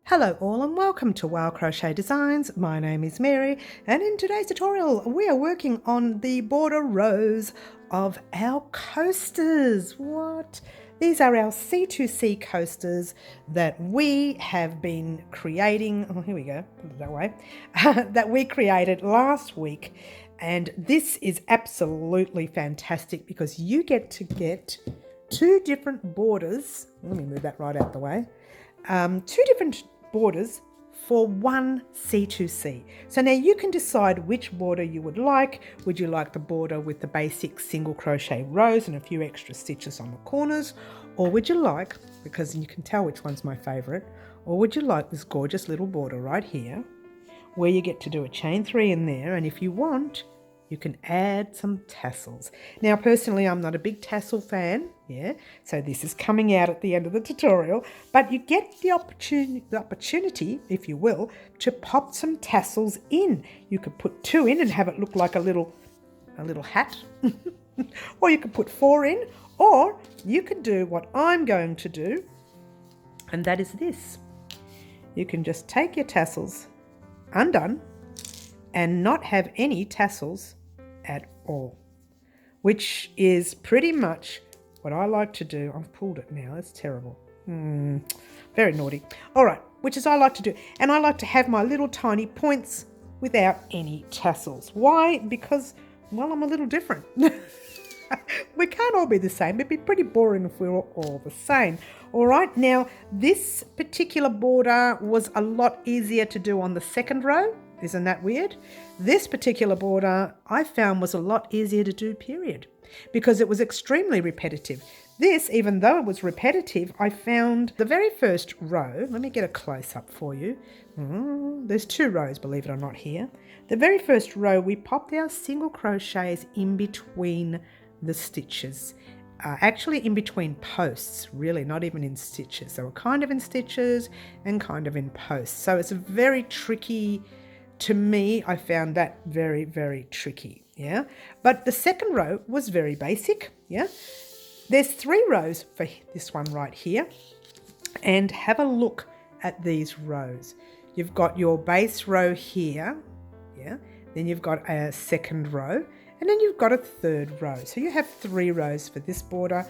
Hello all and welcome to Crochet Designs. My name is Mary and in today's tutorial we are working on the border rows of our coasters. What? These are our C2C coasters that we have been creating. Oh, here we go, put it that way. That we created last week, and this is absolutely fantastic because you get two different borders. Let me move that right out the way. Two different borders for one C2C. So now you can decide which border you would like. Would you like the border with the basic single crochet rows and a few extra stitches on the corners? Or would you like, because you can tell which one's my favorite, or would you like this gorgeous little border right here where you get to do a chain 3 in there, and if you want, you can add some tassels. Now, personally, I'm not a big tassel fan, so this is coming out at the end of the tutorial, but you get the opportunity, if you will, to pop some tassels in. You could put 2 in and have it look like a little hat, or you could put 4 in, or you could do what I'm going to do, and that is this. You can just take your tassels undone and not have any tassels at all, which is pretty much what I like to do. I've pulled it now, that's terrible. Very naughty. All right, which is I like to do. And I like to have my little tiny points without any tassels. Why? Because, well, I'm a little different. We can't all be the same. It'd be pretty boring if we were all the same. All right, now this particular border was a lot easier to do on the second row. Isn't that weird? This particular border I found was a lot easier to do, period, because it was extremely repetitive. This, even though it was repetitive, I found the very first row, let me get a close-up for you. There's 2 rows, believe it or not, here. The very first row, we popped our single crochets in between the stitches. Actually in between posts, really, not even in stitches. They were kind of in stitches and kind of in posts. So it's a very tricky. To me, I found that very, very tricky, But the second row was very basic, There's 3 rows for this one right here. And have a look at these rows. You've got your base row here, Then you've got a second row, and then you've got a third row. So you have 3 rows for this border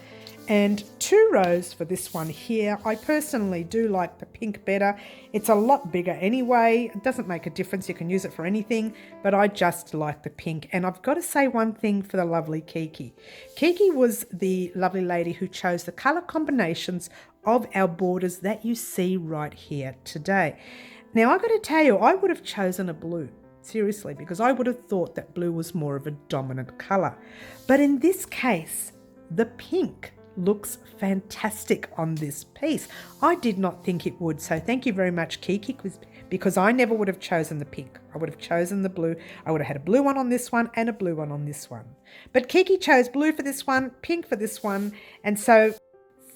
and 2 rows for this one here. I personally do like the pink better. It's a lot bigger anyway. It doesn't make a difference. You can use it for anything, but I just like the pink. And I've got to say one thing for the lovely Kiki. Kiki was the lovely lady who chose the color combinations of our borders that you see right here today. Now, I've got to tell you, I would have chosen a blue. Seriously, because I would have thought that blue was more of a dominant colour. But in this case, the pink looks fantastic on this piece. I did not think it would, so thank you very much, Kiki, because I never would have chosen the pink. I would have chosen the blue. I would have had a blue one on this one and a blue one on this one. But Kiki chose blue for this one, pink for this one, and so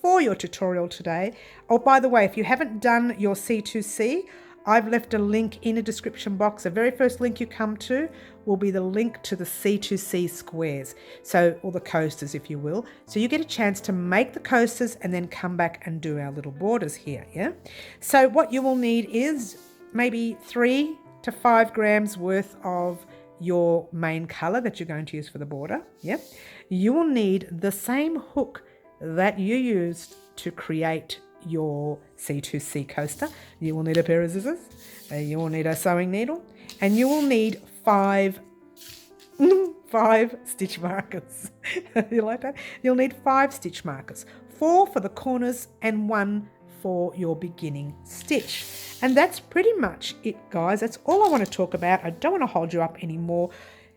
for your tutorial today, oh, by the way, if you haven't done your C2C, I've left a link in a description box. The very first link you come to will be the link to the C2C squares, or the coasters, if you will. So you get a chance to make the coasters and then come back and do our little borders here, So what you will need is maybe 3 to 5 grams worth of your main colour that you're going to use for the border, You will need the same hook that you used to create your C2C coaster. You will need a pair of scissors, you will need a sewing needle, and you will need 5 stitch markers. You like that? You'll need 5 stitch markers, 4 for the corners and 1 for your beginning stitch. And that's pretty much it, guys. That's all I want to talk about. I don't want to hold you up anymore.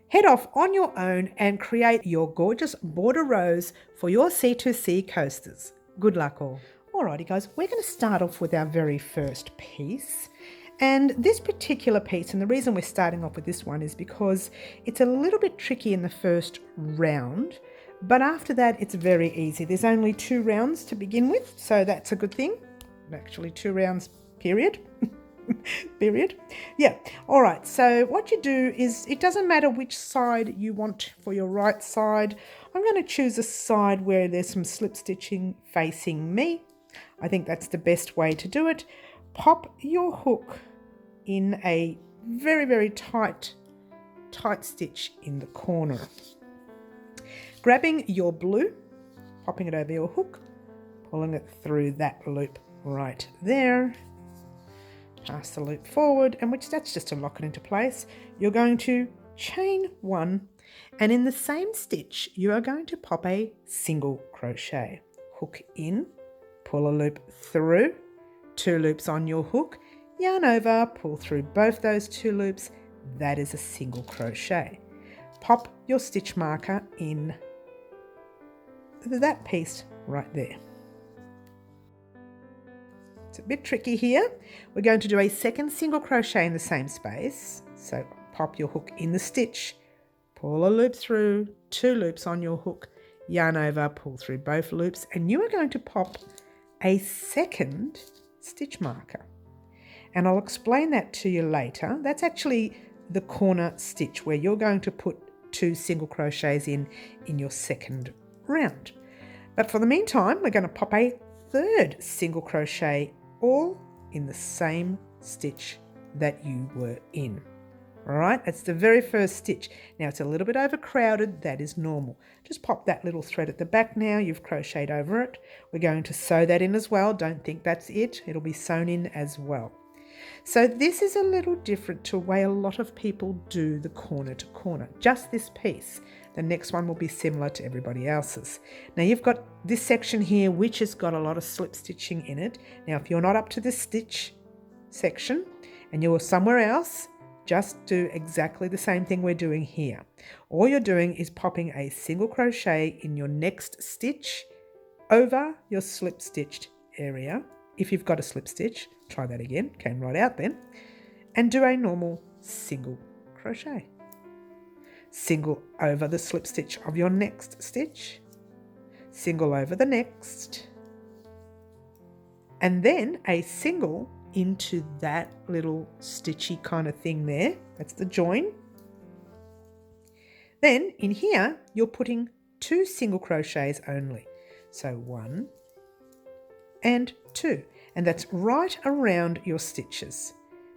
Head off on your own and create your gorgeous border rows for your C2C coasters. Good luck all. Alrighty guys, we're going to start off with our very first piece, and this particular piece, and the reason we're starting off with this one is because it's a little bit tricky in the first round, but after that it's very easy. There's only 2 rounds to begin with, so that's a good thing. Actually 2 rounds, period. Period. Yeah. All right. So what you do is, it doesn't matter which side you want for your right side. I'm going to choose a side where there's some slip stitching facing me. I think that's the best way to do it. pop your hook in a very, very tight stitch in the corner. Grabbing your blue, popping it over your hook, pulling it through that loop right there. Pass the loop forward, and that's just to lock it into place. You're going to chain 1, and in the same stitch you are going to pop a single crochet. Hook in, pull a loop through, 2 loops on your hook, yarn over, pull through both those 2 loops. That is a single crochet. Pop your stitch marker in that piece right there. It's a bit tricky here. We're going to do a second single crochet in the same space. So pop your hook in the stitch, pull a loop through, 2 loops on your hook, yarn over, pull through both loops, and you are going to pop a second stitch marker. And I'll explain that to you later. That's actually the corner stitch where you're going to put 2 single crochets in your second round. But for the meantime, we're going to pop a third single crochet all in the same stitch that you were in. All right, that's the very first stitch. Now it's a little bit overcrowded, that is normal. Just pop that little thread at the back now, you've crocheted over it. We're going to sew that in as well. Don't think that's it, it'll be sewn in as well. So this is a little different to the way a lot of people do the corner to corner, just this piece. The next one will be similar to everybody else's. Now you've got this section here which has got a lot of slip stitching in it. Now if you're not up to this stitch section and you're somewhere else, just do exactly the same thing we're doing here. All you're doing is popping a single crochet in your next stitch over your slip stitched area. If you've got a slip stitch, try that again, came right out then, and do a normal single crochet. Single over the slip stitch of your next stitch, single over the next, and then a single into that little stitchy kind of thing there. That's the join. Then in here, you're putting 2 single crochets only. So 1 and 2, and that's right around your stitches.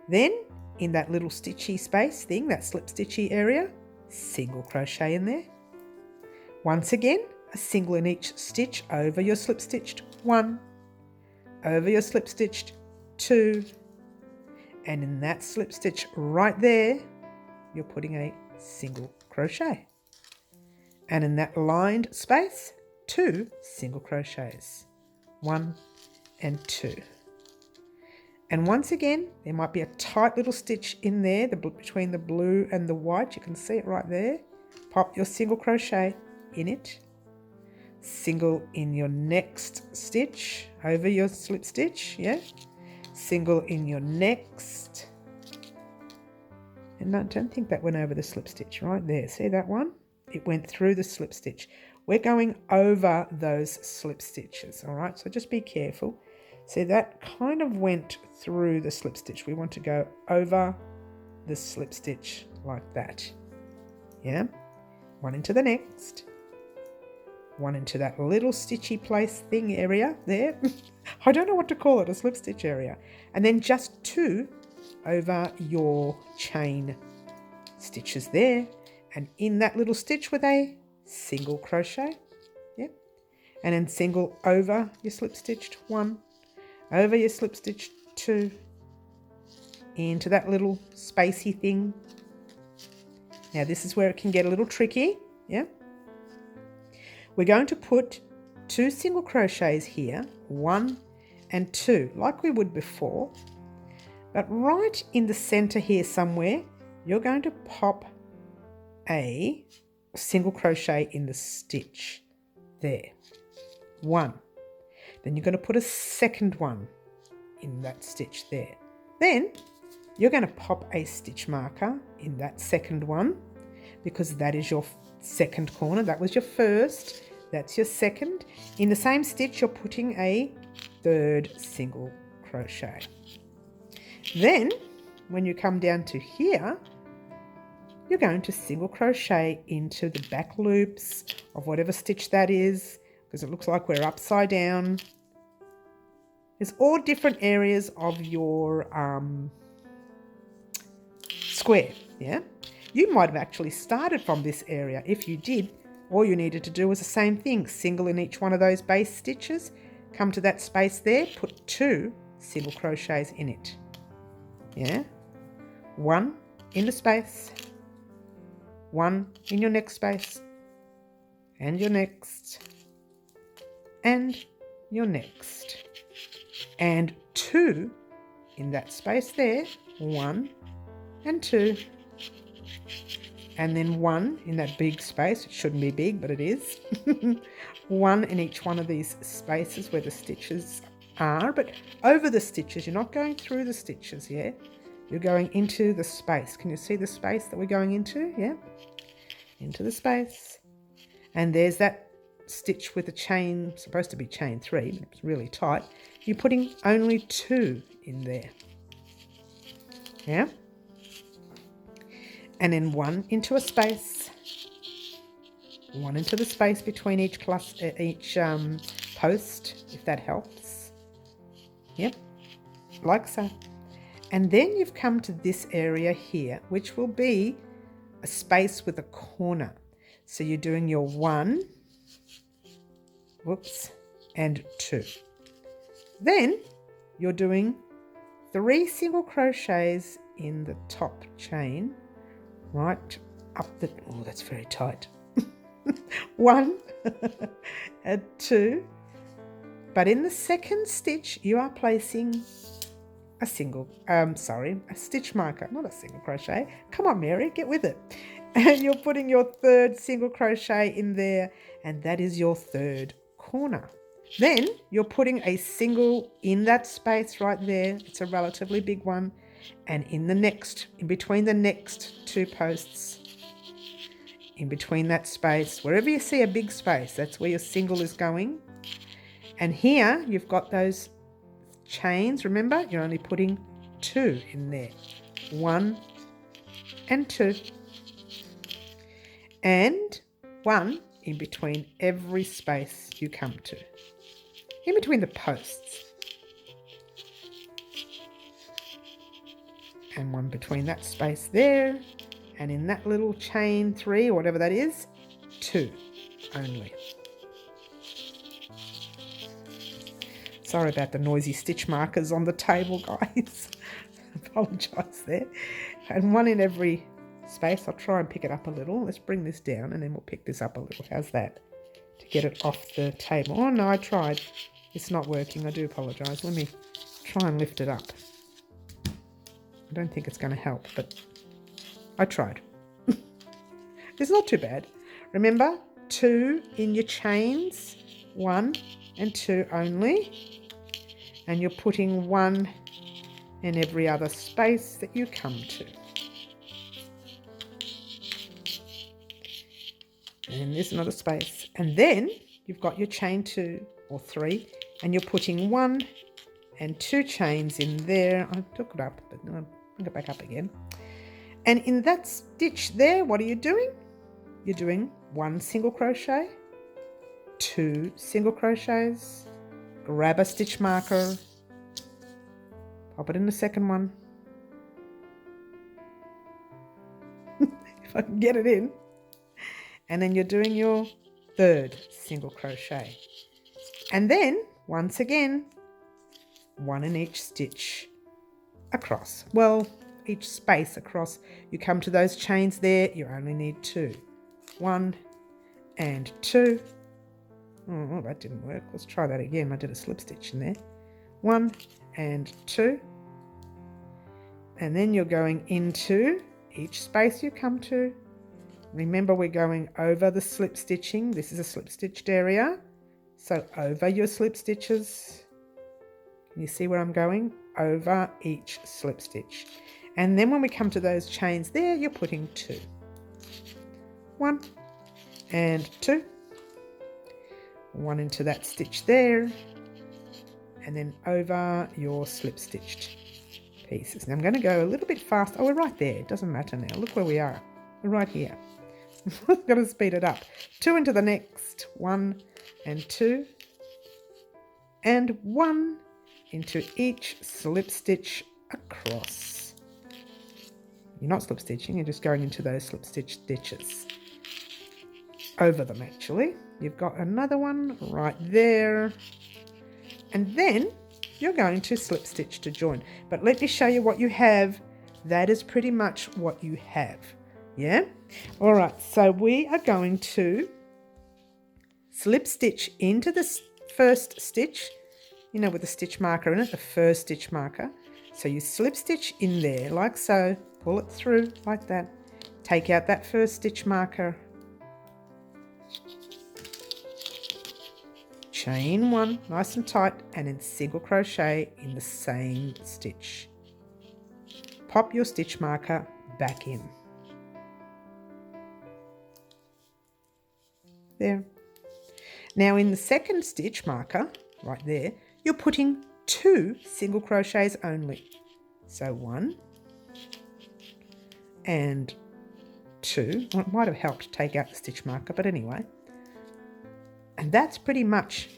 Then in that little stitchy space thing, that slip stitchy area, single crochet in there. Once again, a single in each stitch over your slip stitched 1, over your slip stitched 2, and in that slip stitch right there, you're putting a single crochet. And in that lined space, 2 single crochets, 1 and 2. And once again, there might be a tight little stitch in there between the blue and the white. You can see it right there. Pop your single crochet in it. Single in your next stitch over your slip stitch, yeah. Single in your next. And I don't think that went over the slip stitch right there. See that one? It went through the slip stitch. We're going over those slip stitches, all right? So just be careful. See, that kind of went through the slip stitch. We want to go over the slip stitch like that. Yeah? One into the next. One into that little stitchy place thing area there. I don't know what to call it, a slip stitch area. And then just 2 over your chain stitches there. And in that little stitch with a single crochet. Yeah? And then single over your slip stitched 1. Over your slip stitch 2, into that little spacey thing. Now this is where it can get a little tricky, yeah? We're going to put 2 single crochets here, 1 and 2, like we would before. But right in the center here somewhere, you're going to pop a single crochet in the stitch there, 1. Then you're going to put a second one in that stitch there. Then you're going to pop a stitch marker in that second one because that is your second corner. That was your first, that's your second. In the same stitch, you're putting a third single crochet. Then when you come down to here, you're going to single crochet into the back loops of whatever stitch that is, because it looks like we're upside down. There's all different areas of your square, yeah? You might have actually started from this area. If you did, all you needed to do was the same thing. Single in each one of those base stitches. Come to that space there, put 2 single crochets in it. Yeah? 1 in the space. 1 in your next space. And your next. And your next. And 2 in that space there. 1 and 2. And then 1 in that big space. It shouldn't be big, but it is. 1 in each one of these spaces where the stitches are. But over the stitches, you're not going through the stitches, yeah? You're going into the space. Can you see the space that we're going into? Yeah? Into the space. And there's that stitch with the chain, supposed to be chain 3, but it's really tight. You're putting only 2 in there. Yeah? And then 1 into a space. 1 into the space between each post, if that helps. Yep, like so. And then you've come to this area here, which will be a space with a corner. So you're doing your 1, whoops, and 2. Then you're doing 3 single crochets in the top chain, right up the, oh, that's very tight. 1 and 2. But in the second stitch, you are placing a single, a stitch marker, not a single crochet. Come on, Mary, get with it. And you're putting your 3rd single crochet in there, and that is your 3rd corner. Then you're putting a single in that space right there. It's a relatively big one. And in the next, in between the next 2 posts, in between that space, wherever you see a big space, that's where your single is going. And here you've got those chains. Remember, you're only putting 2 in there. 1 and 2. And 1 in between every space you come to. In between the posts. And 1 between that space there. And in that little chain 3 or whatever that is, 2 only. Sorry about the noisy stitch markers on the table, guys. Apologise there. And 1 in every space. I'll try and pick it up a little. Let's bring this down and then we'll pick this up a little. How's that? To get it off the table. Oh no, I tried. It's not working. I do apologise. Let me try and lift it up. I don't think it's going to help, but I tried. It's not too bad. Remember, 2 in your chains, 1 and 2 only. And you're putting 1 in every other space that you come to. And there's another space. And then you've got your chain 2 or 3, and you're putting 1 and 2 chains in there. I took it up, but I'll bring it back up again. And in that stitch there, what are you doing? You're doing 1 single crochet, 2 single crochets, grab a stitch marker, pop it in the second one. If I can get it in. And then you're doing your 3rd single crochet. And then, once again, 1 in each stitch across. Well, each space across. You come to those chains there, you only need 2. 1 and 2. Oh, that didn't work. Let's try that again. I did a slip stitch in there. 1 and 2. And then you're going into each space you come to. Remember, we're going over the slip stitching. This is a slip stitched area. So over your slip stitches. Can you see where I'm going? Over each slip stitch. And then when we come to those chains there, you're putting 2. 1 and 2. 1 into that stitch there. And then over your slip stitched pieces. Now I'm going to go a little bit fast. Oh, we're right there. It doesn't matter now. Look where we are. We're right here. I've got to speed it up. 2 into the next. 1 and 2. And 1 into each slip stitch across. You're not slip stitching, you're just going into those slip stitch stitches. Over them actually. You've got another one right there. And then you're going to slip stitch to join. But let me show you what you have. That is pretty much what you have. Yeah? All right, so we are going to slip stitch into the first stitch, you know, with the stitch marker in it, the first stitch marker. So you slip stitch in there like so, pull it through like that, take out that first stitch marker, chain one nice and tight, and then single crochet in the same stitch. Pop your stitch marker back in. There. Now in the second stitch marker, right there, you're putting 2 single crochets only. So 1 and 2. Well, it might have helped take out the stitch marker, but anyway. And that's pretty much,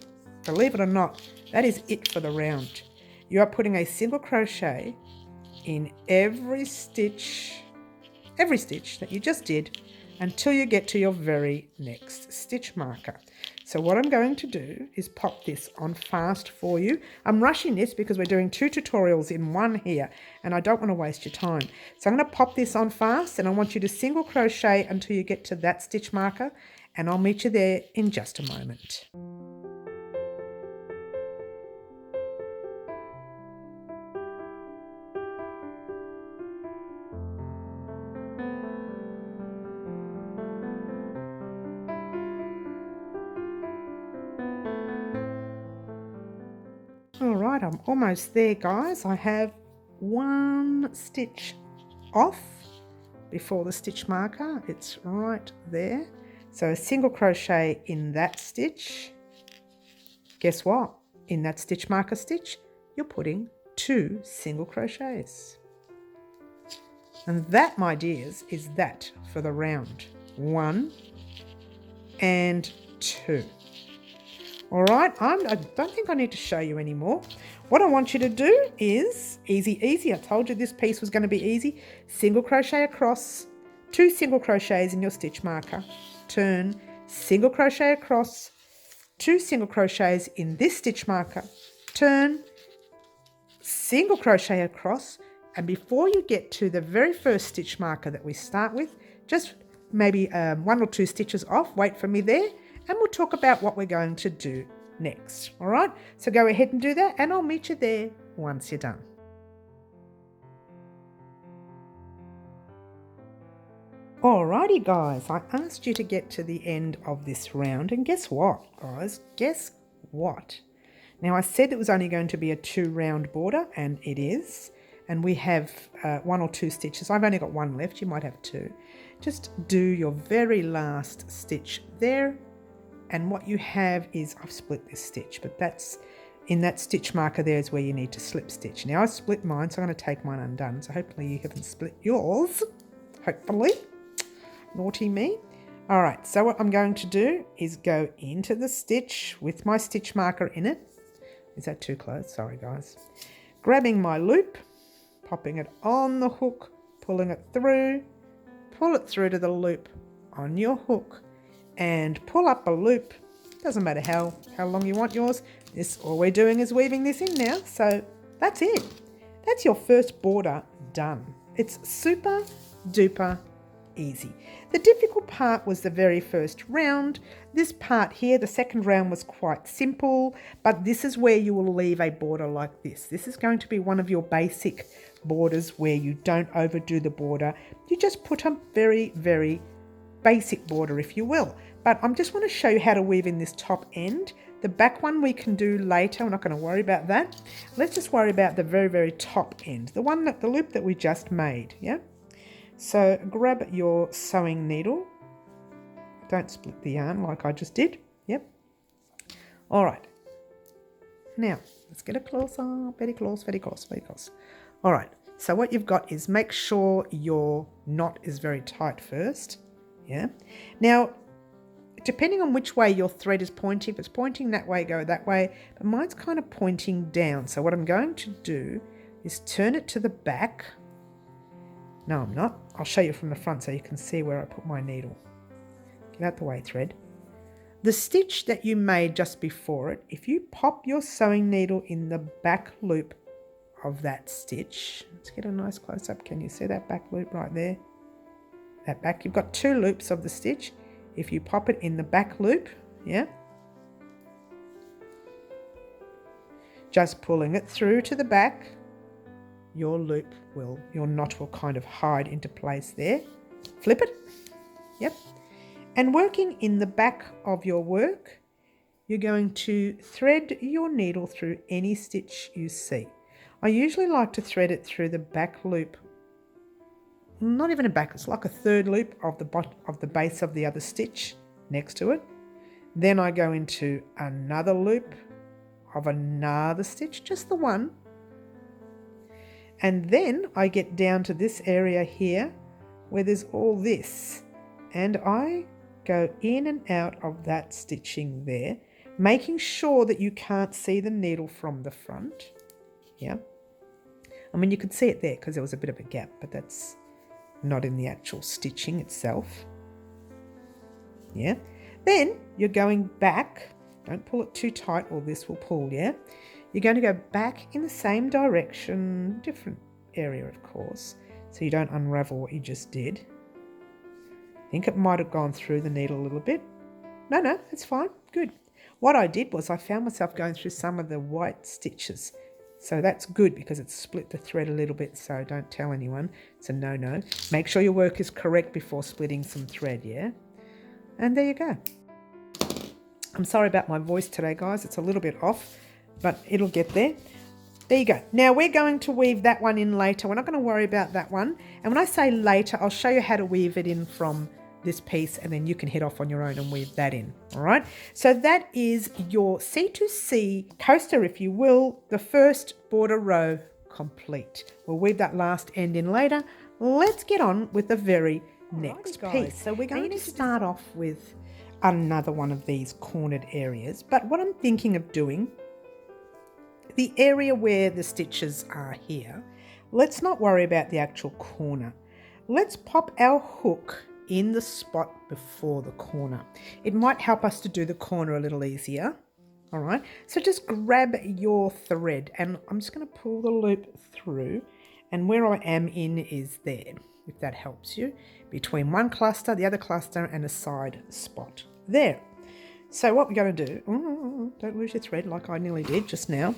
believe it or not, that is it for the round. You are putting a single crochet in every stitch that you just did until you get to your very next stitch marker. So what I'm going to do is pop this on fast for you. I'm rushing this because we're doing 2 tutorials in one here and I don't want to waste your time. So I'm going to pop this on fast and I want you to single crochet until you get to that stitch marker, and I'll meet you there in just a moment. All right, I'm almost there, guys. I have 1 stitch off before the stitch marker. It's right there. So a single crochet in that stitch. Guess what? In that stitch marker stitch, you're putting 2 single crochets. And that, my dears, is that for the round. 1 and 2. All right, I don't think I need to show you anymore. What I want you to do is easy. I told you this piece was going to be easy. Single crochet across, 2 single crochets in your stitch marker. Turn, single crochet across, 2 single crochets in this stitch marker. Turn, single crochet across, and before you get to the very first stitch marker that we start with, just maybe 1 or 2 stitches off. Wait for me there. And we'll talk about what we're going to do next. All right, so go ahead and do that and I'll meet you there once you're done. Alrighty guys, I asked you to get to the end of this round, and guess what guys, guess what? Now I said it was only going to be a 2 round border, and it is, and we have 1 or 2 stitches. I've only got 1 left, you might have 2. Just do your very last stitch there. And what you have is, I've split this stitch, but that's in that stitch marker there is where you need to slip stitch. Now I split mine, so I'm going to take mine undone. So hopefully you haven't split yours. Hopefully. Naughty me. All right, so what I'm going to do is go into the stitch with my stitch marker in it. Is that too close? Sorry guys. Grabbing my loop, popping it on the hook, pulling it through, pull it through to the loop on your hook, and pull up a loop. Doesn't matter how long you want yours. All we're doing is weaving this in now. So that's it. That's your first border done. It's super duper easy. The difficult part was the very first round. This part here, the second round, was quite simple, but this is where you will leave a border like this. This is going to be one of your basic borders where you don't overdo the border. You just put a very, very basic border, if you will. But I just want to show you how to weave in this top end. The back one we can do later. We're not going to worry about that. Let's just worry about the very, very top end. The loop that we just made. Yeah. So grab your sewing needle. Don't split the yarn like I just did. Yep. All right. Now let's get it closer. Very close, very close, very close. All right. So what you've got is, make sure your knot is very tight first. Yeah. Now, depending on which way your thread is pointing. If it's pointing that way, go that way, but mine's kind of pointing down. So what I'm going to do is turn it to the back. No, I'm not. I'll show you from the front so you can see where I put my needle. Get out the way, thread. The stitch that you made just before it, if you pop your sewing needle in the back loop of that stitch, let's get a nice close up. Can you see that back loop right there? That back, you've got two loops of the stitch. If you pop it in the back loop, yeah, just pulling it through to the back, your knot will kind of hide into place there. Flip it, yep. And working in the back of your work, you're going to thread your needle through any stitch you see. I usually like to thread it through the back loop. Not even a back, it's like a third loop of the base of the other stitch next to it. Then I go into another loop of another stitch, just the one. And then I get down to this area here where there's all this. And I go in and out of that stitching there, making sure that you can't see the needle from the front. Yeah. I mean, you could see it there because there was a bit of a gap, but that's not in the actual stitching itself. Yeah. Then you're going back. Don't pull it too tight or this will pull, yeah? You're going to go back in the same direction, different area, of course, so you don't unravel what you just did. I think it might have gone through the needle a little bit. No, it's fine. Good. What I did was I found myself going through some of the white stitches. So that's good because it split the thread a little bit, so don't tell anyone. It's a no-no. Make sure your work is correct before splitting some thread, yeah? And there you go. I'm sorry about my voice today, guys. It's a little bit off, but it'll get there. There you go. Now we're going to weave that one in later. We're not going to worry about that one. And when I say later, I'll show you how to weave it in from this piece, and then you can head off on your own and weave that in. All right. So that is your C2C coaster, if you will, the first border row complete. We'll weave that last end in later. Let's get on with the very next piece. So we're going to start off with another one of these cornered areas. But what I'm thinking of doing, the area where the stitches are here, let's not worry about the actual corner. Let's pop our hook in the spot before the corner. It might help us to do the corner a little easier. All right, so just grab your thread and I'm just going to pull the loop through, and where I am in is there, if that helps you, between one cluster, the other cluster, and a side spot there. So what we're going to do, don't lose your thread like I nearly did just now.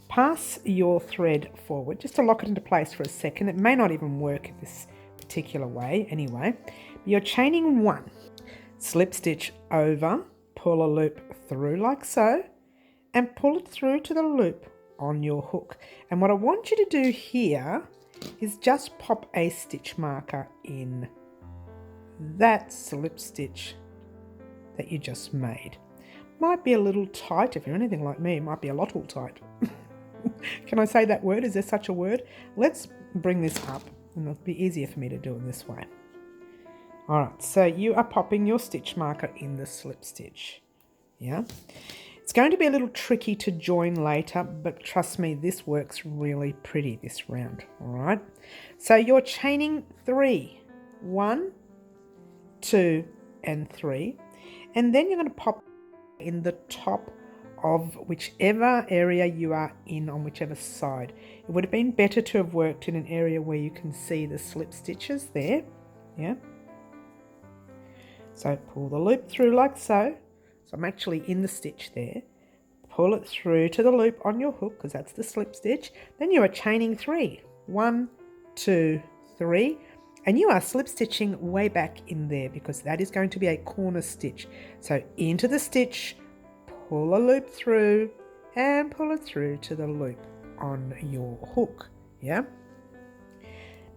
Pass your thread forward just to lock it into place for a second. It may not even work this particular way anyway. You're chaining one, slip stitch over, pull a loop through like so, and pull it through to the loop on your hook. And what I want you to do here is just pop a stitch marker in that slip stitch that you just made. Might be a little tight. If you're anything like me, it might be a lot tight. Can I say that word? Is there such a word? Let's bring this up and it'll be easier for me to do it this way. All right, so you are popping your stitch marker in the slip stitch. Yeah, it's going to be a little tricky to join later, but trust me, this works really pretty this round. All right, so you're chaining 3, 1, 2, and 3, and then you're going to pop in the top of whichever area you are in on whichever side. It would have been better to have worked in an area where you can see the slip stitches there. Yeah. So pull the loop through like so. So I'm actually in the stitch there. Pull it through to the loop on your hook because that's the slip stitch. Then you are chaining 3. 1, 2, 3. And you are slip stitching way back in there because that is going to be a corner stitch. So into the stitch, pull a loop through and pull it through to the loop on your hook. Yeah.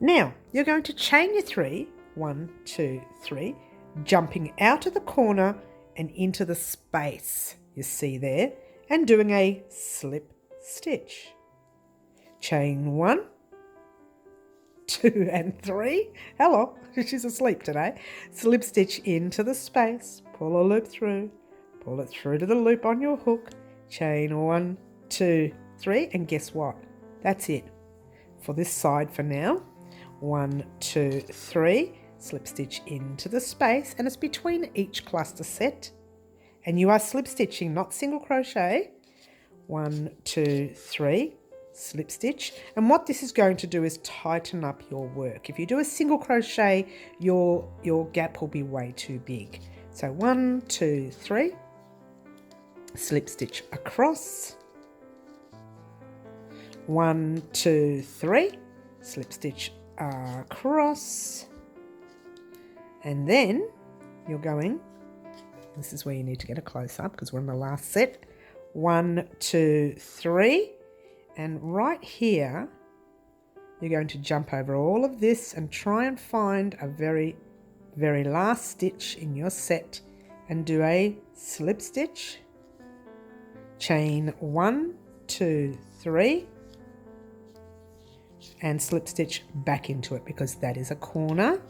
Now you're going to chain your 3, 1, 2, 3, jumping out of the corner and into the space you see there and doing a slip stitch. Chain 1, 2 and 3. Hello, she's asleep today. Slip stitch into the space, pull a loop through, pull it through to the loop on your hook, chain 1, 2, 3, and guess what? That's it for this side for now. 1, 2, 3, slip stitch into the space, and it's between each cluster set, and you are slip stitching, not single crochet. 1, 2, 3, slip stitch, and what this is going to do is tighten up your work. If you do a single crochet, your gap will be way too big. So 1, 2, 3, slip stitch across, 1, 2, 3, slip stitch across, and then you're going, this is where you need to get a close up because we're in the last set. 1, 2, 3, and right here you're going to jump over all of this and try and find a very last stitch in your set and do a slip stitch, chain 1, 2, 3, and slip stitch back into it because that is a corner.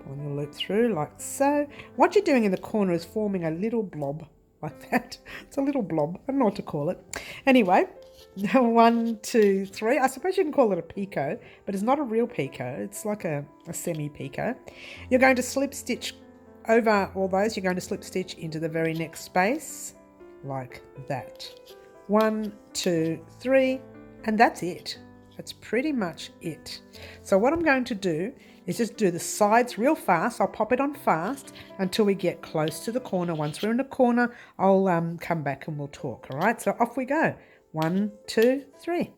Pull your loop through like so. What you're doing in the corner is forming a little blob like that. It's a little blob. I don't know what to call it. Anyway, 1, 2, 3. I suppose you can call it a picot, but it's not a real picot. It's like a semi-picot. You're going to slip stitch over all those. You're going to slip stitch into the very next space like that. 1, 2, 3, and that's it. That's pretty much it. So what I'm going to do is just do the sides real fast. I'll pop it on fast until we get close to the corner. Once we're in the corner, I'll come back and we'll talk. All right, so off we go. 1, 2, 3.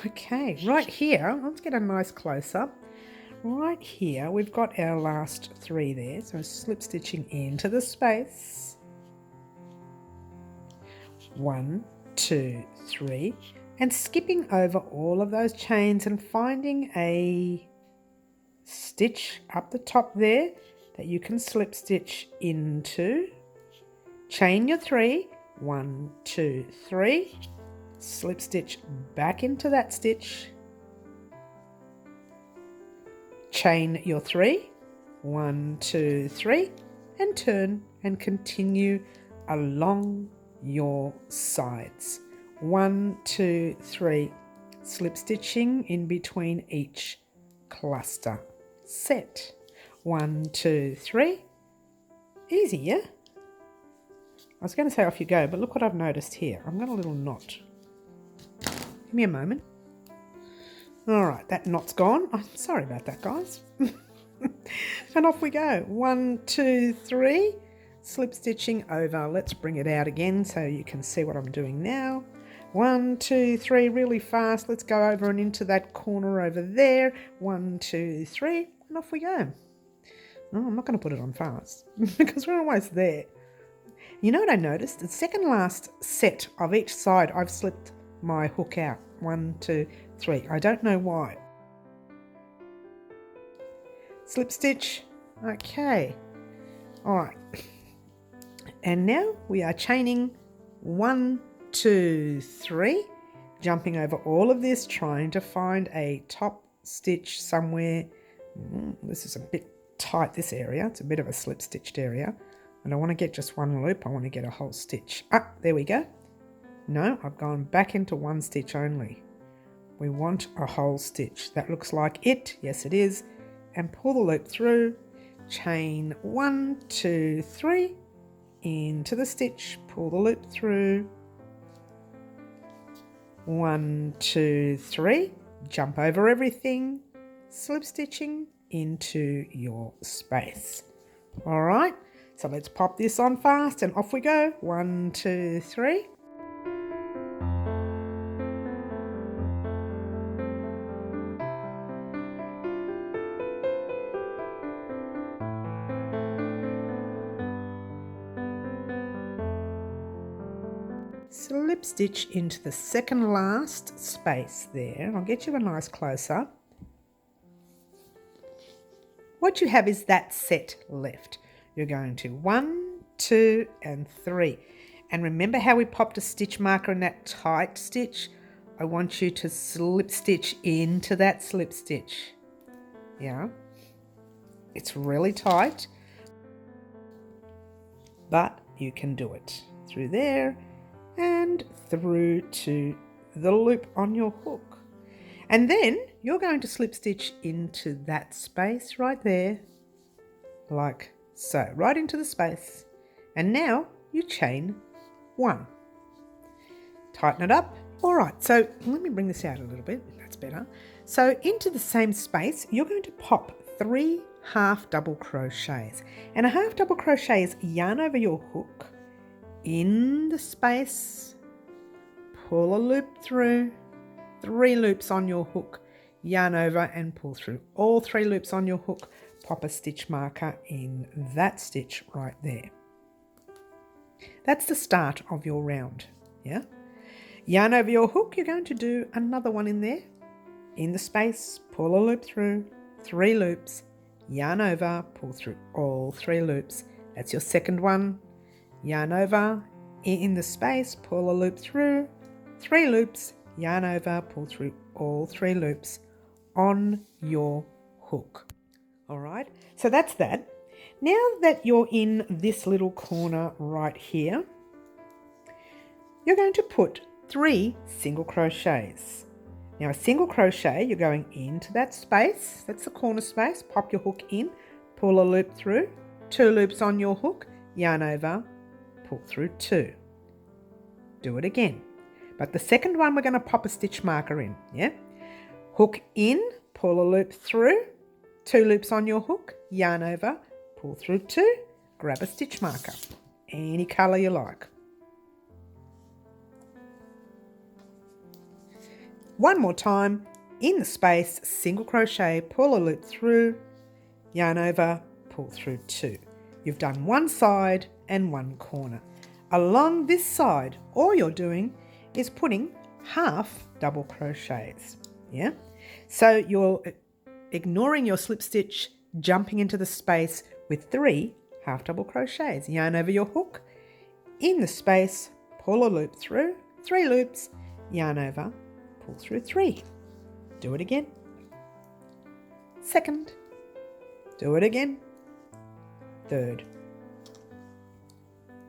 Okay, right here, let's get a nice close-up. Right here, we've got our last 3 there. So slip stitching into the space. 1, 2, 3, and skipping over all of those chains and finding a stitch up the top there that you can slip stitch into. Chain your 3, 1, 2, 3, slip stitch back into that stitch. Chain your 3, 1, 2, 3, and turn and continue along your sides. 1, 2, 3, slip stitching in between each cluster set. 1, 2, 3. Easy, yeah? I was going to say off you go, but look what I've noticed here. I've got a little knot. Give me a moment. All right, that knot's gone. I'm sorry about that, guys. And off we go. 1, 2, 3. Slip stitching over. Let's bring it out again so you can see what I'm doing now. 1, 2, 3, really fast. Let's go over and into that corner over there. 1, 2, 3, and off we go. Oh, I'm not going to put it on fast because we're almost there. You know what I noticed? The second last set of each side, I've slipped my hook out. 1, 2, 3. I don't know why. Slip stitch. Okay. All right. And now we are chaining 1, 2, 3, jumping over all of this, trying to find a top stitch somewhere. This is a bit tight, this area. It's a bit of a slip stitched area. I don't want to get just one loop. I want to get a whole stitch. Ah, there we go. No, I've gone back into one stitch only. We want a whole stitch. That looks like it. Yes, it is. And pull the loop through. Chain 1, 2, 3. Into the stitch, pull the loop through. 1, 2, 3, jump over everything, slip stitching into your space. All right, so let's pop this on fast and off we go. 1, 2, 3. Slip stitch into the second last space there. I'll get you a nice close-up. What you have is that set left. You're going to 1, 2 and 3. And remember how we popped a stitch marker in that tight stitch? I want you to slip stitch into that slip stitch. Yeah, it's really tight, but you can do it. Through there and through to the loop on your hook. And then you're going to slip stitch into that space right there, like so, right into the space. And now you chain 1. Tighten it up. All right, so let me bring this out a little bit. That's better. So into the same space, you're going to pop 3 half double crochets. And a half double crochet is yarn over your hook, in the space, pull a loop through, 3 loops on your hook, yarn over and pull through all 3 loops on your hook, pop a stitch marker in that stitch right there. That's the start of your round, yeah? Yarn over your hook, you're going to do another one in there. In the space, pull a loop through, 3 loops, yarn over, pull through all 3 loops. That's your second one. Yarn over, in the space, pull a loop through, 3 loops, yarn over, pull through all 3 loops on your hook. All right, so that's that. Now that you're in this little corner right here, you're going to put 3 single crochets. Now a single crochet, you're going into that space, that's the corner space, pop your hook in, pull a loop through, 2 loops on your hook, yarn over, pull through 2. Do it again. But the second one we're going to pop a stitch marker in, yeah? Hook in, pull a loop through, 2 loops on your hook, yarn over, pull through 2, grab a stitch marker, any colour you like. One more time, in the space, single crochet, pull a loop through, yarn over, pull through 2. You've done one side and one corner. Along this side, all you're doing is putting half double crochets, yeah? So you're ignoring your slip stitch, jumping into the space with 3 half double crochets. Yarn over your hook, in the space, pull a loop through, 3 loops, yarn over, pull through 3. Do it again. Second. Do it again. Third.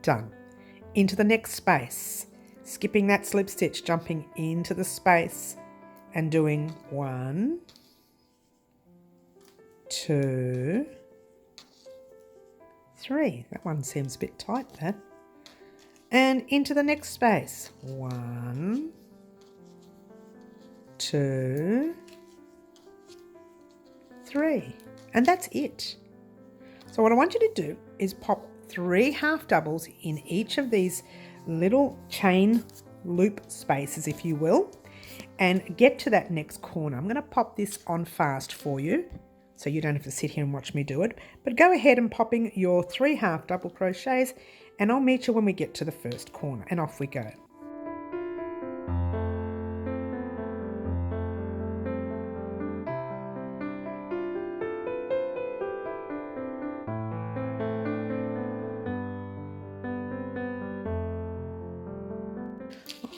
Done. Into the next space, skipping that slip stitch, jumping into the space and doing 1, 2, 3. That one seems a bit tight there. And into the next space, 1, 2, 3. And that's it. So what I want you to do is pop 3 half doubles in each of these little chain loop spaces, if you will, and get to that next corner. I'm going to pop this on fast for you so you don't have to sit here and watch me do it, but go ahead and pop in your 3 half double crochets and I'll meet you when we get to the first corner, and off we go.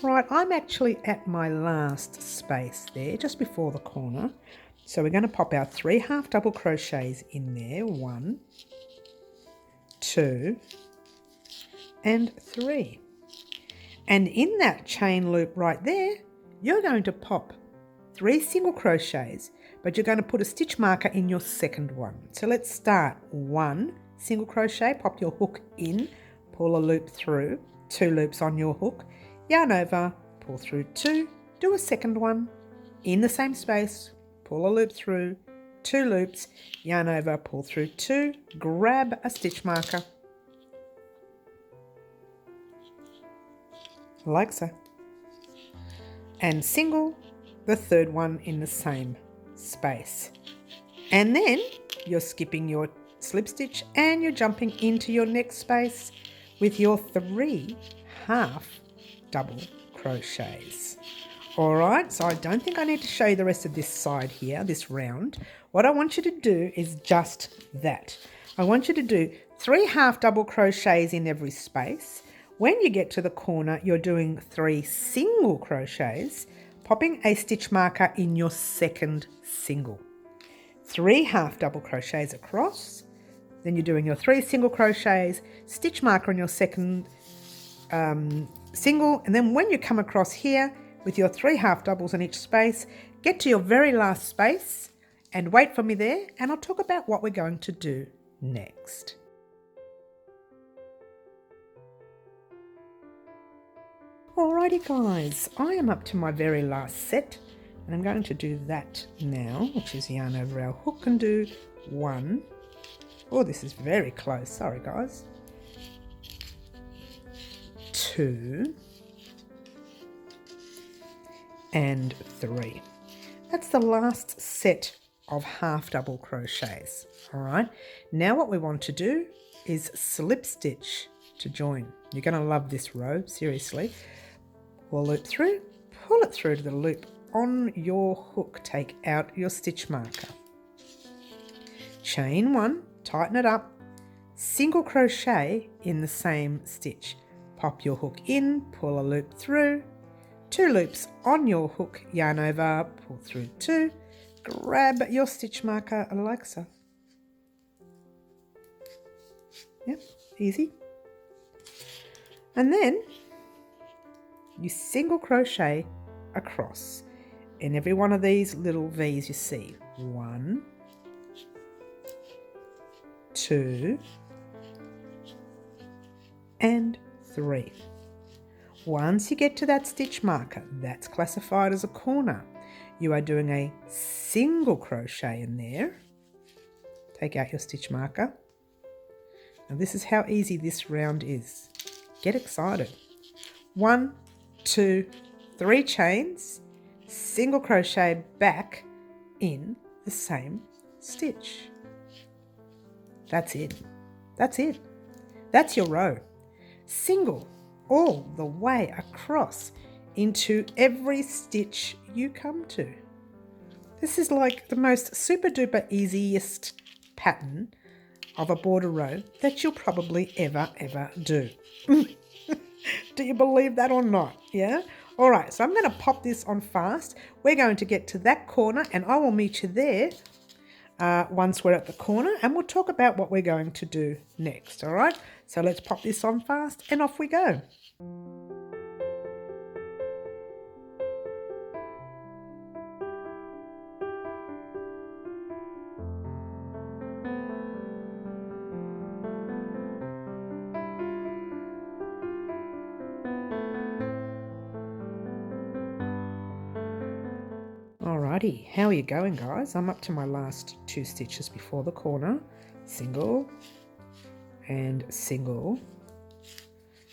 Right, I'm actually at my last space there, just before the corner. So we're going to pop our 3 half double crochets in there. 1, 2, and 3. And in that chain loop right there, you're going to pop 3 single crochets, but you're going to put a stitch marker in your second one. So let's start 1 single crochet, pop your hook in, pull a loop through, 2 loops on your hook, yarn over, pull through 2, do a second one, in the same space, pull a loop through, 2 loops, yarn over, pull through 2, grab a stitch marker, like so, and single the third one in the same space. And then you're skipping your slip stitch and you're jumping into your next space with your 3 half double crochets. All right, so I don't think I need to show you the rest of this side here, this round. What I want you to do is just that. I want you to do 3 half double crochets in every space. When you get to the corner, you're doing 3 single crochets, popping a stitch marker in your second single. 3 half double crochets across, then you're doing your 3 single crochets, stitch marker in your second single, and then when you come across here with your 3 half doubles in each space, get to your very last space and wait for me there, and I'll talk about what we're going to do next. Alrighty guys, I am up to my very last set, and I'm going to do that now, which is yarn over our hook and do 1. Oh, this is very close, sorry guys. 2 and 3. That's the last set of half double crochets. All right, now what we want to do is slip stitch to join. You're going to love this row, seriously. We'll loop through, pull it through to the loop on your hook, take out your stitch marker, chain 1, tighten it up, single crochet in the same stitch, pop your hook in, pull a loop through, 2 loops on your hook, yarn over, pull through 2, grab your stitch marker like so. Yep, easy. And then you single crochet across in every one of these little V's you see. 1, 2 and 3. Once you get to that stitch marker, that's classified as a corner. You are doing a single crochet in there. Take out your stitch marker. And this is how easy this round is. Get excited. 1, 2, 3 chains, single crochet back in the same stitch. That's it. That's it. That's your row. Single all the way across into every stitch you come to. This is like the most super duper easiest pattern of a border row that you'll probably ever do. Do you believe that or not? Yeah? All right, so I'm going to pop this on fast. We're going to get to that corner and I will meet you there once we're at the corner, and we'll talk about what we're going to do next. All right, so let's pop this on fast and off we go. Alrighty, how are you going guys? I'm up to my last 2 stitches before the corner. Single and single.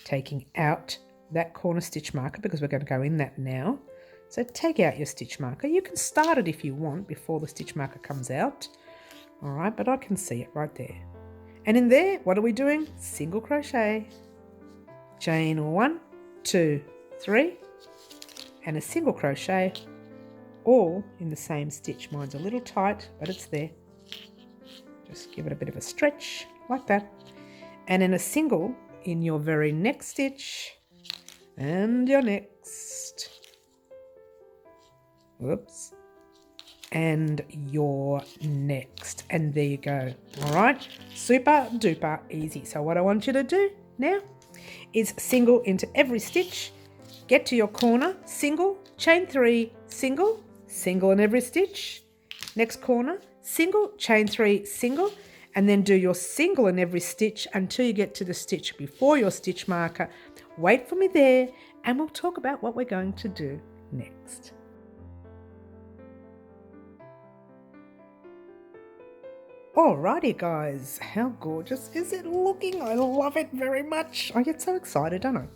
Taking out that corner stitch marker because we're going to go in that now. So take out your stitch marker. You can start it if you want before the stitch marker comes out. Alright, but I can see it right there. And in there, what are we doing? Single crochet. Chain 1, 2, 3 and a single crochet, all in the same stitch. Mine's a little tight, but it's there. Just give it a bit of a stretch like that. And in a single in your very next stitch and your next. Whoops. And your next. And there you go. All right. Super duper easy. So what I want you to do now is single into every stitch. Get to your corner, single, chain 3, single, single in every stitch. Next corner, single, chain 3, single, and then do your single in every stitch until you get to the stitch before your stitch marker. Wait for me there and we'll talk about what we're going to do next. Alrighty guys, how gorgeous is it looking? I love it very much. I get so excited, don't I?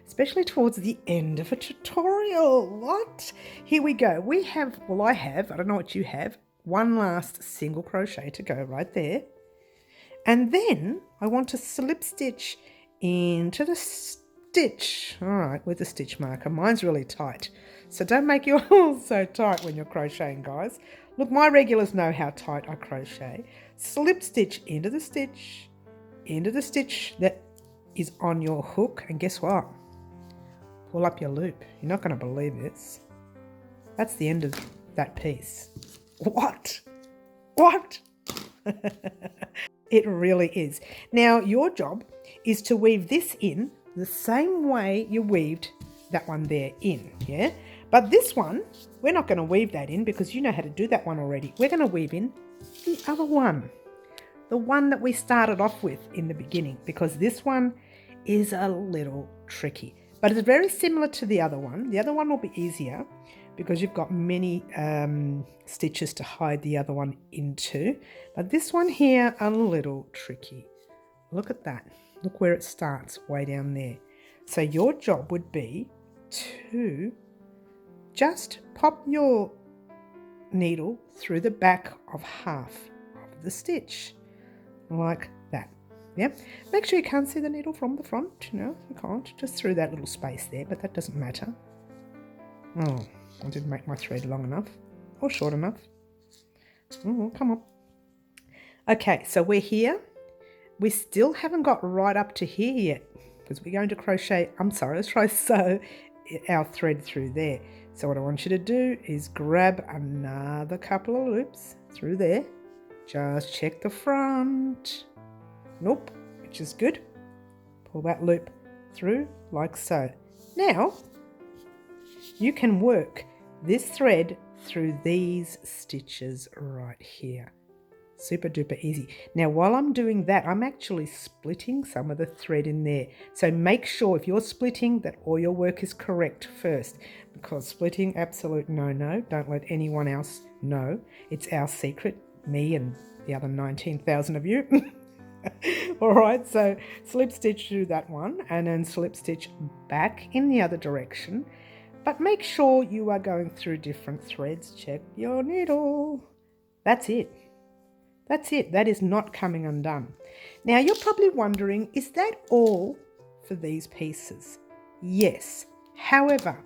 Especially towards the end of a tutorial. What? Here we go. We have, well I have, I don't know what you have, one last single crochet to go right there. And then I want to slip stitch into the stitch. All right, with the stitch marker. Mine's really tight. So don't make yours so tight when you're crocheting, guys. Look, my regulars know how tight I crochet. Slip stitch into the stitch, into the stitch that is on your hook, and guess what? Pull up your loop. You're not going to believe this. That's the end of that piece. What? What? It really is. Now, your job is to weave this in the same way you weaved that one there in, yeah? But this one, we're not going to weave that in because you know how to do that one already. We're going to weave in the other one, the one that we started off with in the beginning, because this one is a little tricky. But it's very similar to the other one. The other one will be easier because you've got many stitches to hide the other one into. But this one here, a little tricky. Look at that. Look where it starts, way down there. So your job would be to just pop your needle through the back of half of the stitch, like that. Yep. Make sure you can't see the needle from the front. No, you can't. Just through that little space there, but that doesn't matter. Oh, I didn't make my thread long enough or short enough. Oh, come on. Okay, so we're here. We still haven't got right up to here yet because we're going to crochet, let's try sew our thread through there. So what I want you to do is grab another couple of loops through there. Just check the front. Nope, which is good. Pull that loop through like so. Now, you can work this thread through these stitches right here. Super duper easy. Now, while I'm doing that, I'm actually splitting some of the thread in there. So make sure if you're splitting that all your work is correct first, because splitting, absolute no-no. Don't let anyone else know. It's our secret, me and the other 19,000 of you. All right, so slip stitch through that one and then slip stitch back in the other direction. But make sure you are going through different threads. Check your needle. That's it. That's it. That is not coming undone. Now, you're probably wondering, is that all for these pieces? Yes. However,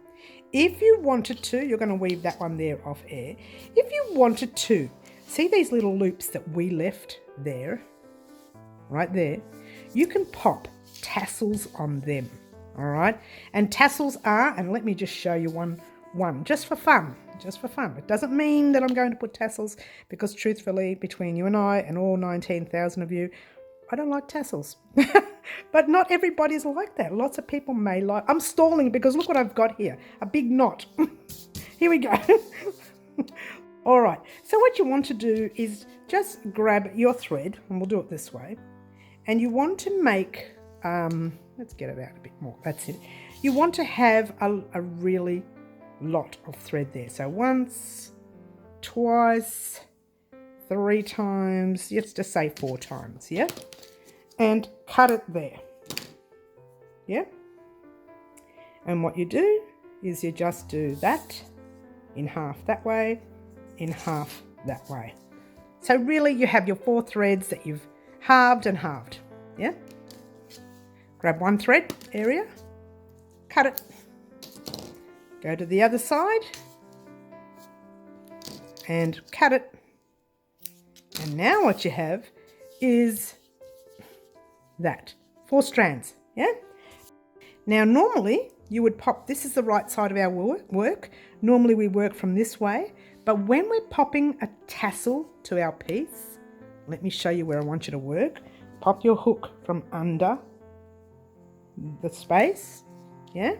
if you wanted to, you're going to weave that one there off air. If you wanted to, see these little loops that we left there, right there? You can pop tassels on them, all right? And tassels are, and let me just show you one just for fun. Just for fun. It doesn't mean that I'm going to put tassels because truthfully, between you and I and all 19,000 of you, I don't like tassels. But not everybody's like that. Lots of people may like... I'm stalling because look what I've got here. A big knot. Here we go. All right. So what you want to do is just grab your thread, and we'll do it this way. And you want to make... let's get it out a bit more. That's it. You want to have a really... lot of thread there. So once, twice, 3 times, let's just say 4 times, yeah? And cut it there, yeah? And what you do is you just do that in half that way, in half that way. So really you have your 4 threads that you've halved and halved, yeah? Grab one thread area, cut it. Go to the other side and cut it. And now what you have is that 4 strands, yeah? Now normally you would pop, this is the right side of our work. Normally we work from this way, but when we're popping a tassel to our piece, let me show you where I want you to work. Pop your hook from under the space, yeah?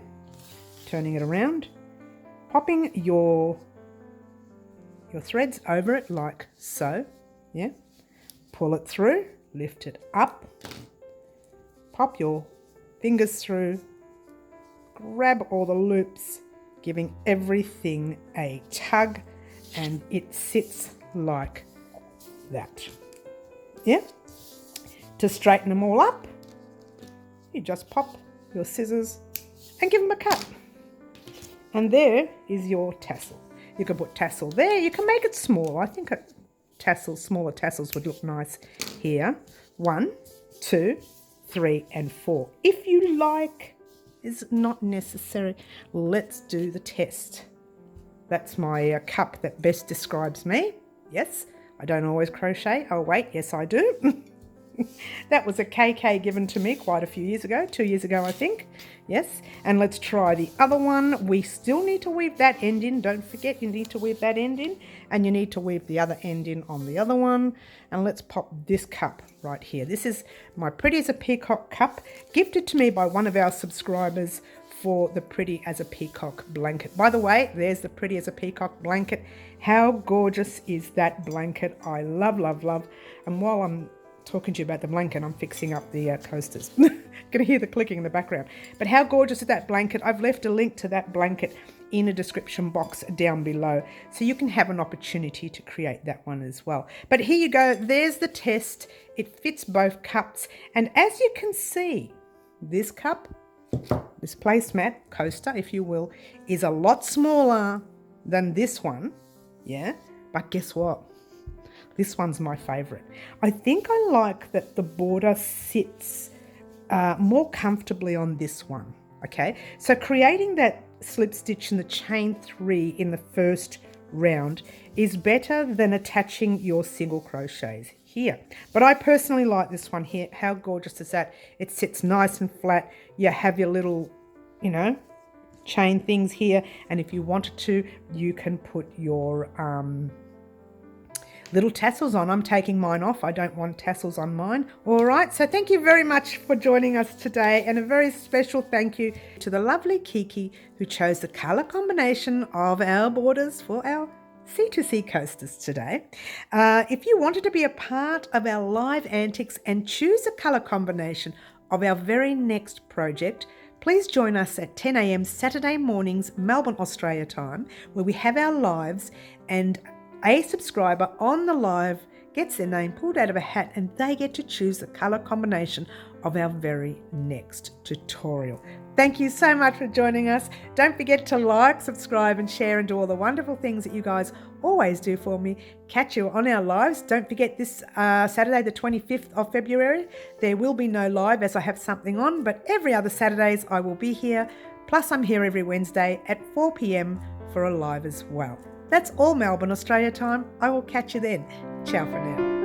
Turning it around, popping your threads over it like so, yeah? Pull it through, lift it up, pop your fingers through, grab all the loops, giving everything a tug, and it sits like that, yeah? To straighten them all up, you just pop your scissors and give them a cut. And there is your tassel. You can put tassel there. You can make it small. I think smaller tassels would look nice here. 1, 2, 3, and 4. If you like, it's not necessary. Let's do the test. That's my cup that best describes me. Yes, I don't always crochet. Oh, wait, yes, I do. That was a KK given to me quite a few years ago, 2 years ago I think. Yes, and let's try the other one. We still need to weave that end in. Don't forget, you need to weave that end in, and you need to weave the other end in on the other one. And let's pop this cup right here. This is my Pretty as a Peacock cup, gifted to me by one of our subscribers for the Pretty as a Peacock blanket. By the way, there's the Pretty as a Peacock blanket. How gorgeous is that blanket? I love, love, love. And while I'm talking to you about the blanket, I'm fixing up the coasters. Gonna hear the clicking in the background. But how gorgeous is that blanket? I've left a link to that blanket in a description box down below, so you can have an opportunity to create that one as well. But here you go, there's the test. It fits both cups, and as you can see, this cup, this placemat coaster, if you will, is a lot smaller than this one. Yeah, but guess what? This one's my favorite. I think I like that the border sits more comfortably on this one. Okay, so creating that slip stitch in the chain 3 in the first round is better than attaching your single crochets here. But I personally like this one here. How gorgeous is that? It sits nice and flat. You have your little, you know, chain things here, and if you wanted to, you can put your little tassels on. I'm taking mine off. I don't want tassels on mine. All right, so thank you very much for joining us today, and a very special thank you to the lovely Kiki who chose the colour combination of our borders for our C2C Coasters today. If you wanted to be a part of our live antics and choose a colour combination of our very next project, please join us at 10 a.m. Saturday mornings, Melbourne, Australia time, where we have our lives, and a subscriber on the live gets their name pulled out of a hat and they get to choose the colour combination of our very next tutorial. Thank you so much for joining us. Don't forget to like, subscribe and share and do all the wonderful things that you guys always do for me. Catch you on our lives. Don't forget this Saturday the 25th of February. There will be no live as I have something on, but every other Saturdays I will be here. Plus I'm here every Wednesday at 4 p.m. for a live as well. That's all Melbourne, Australia time. I will catch you then. Ciao for now.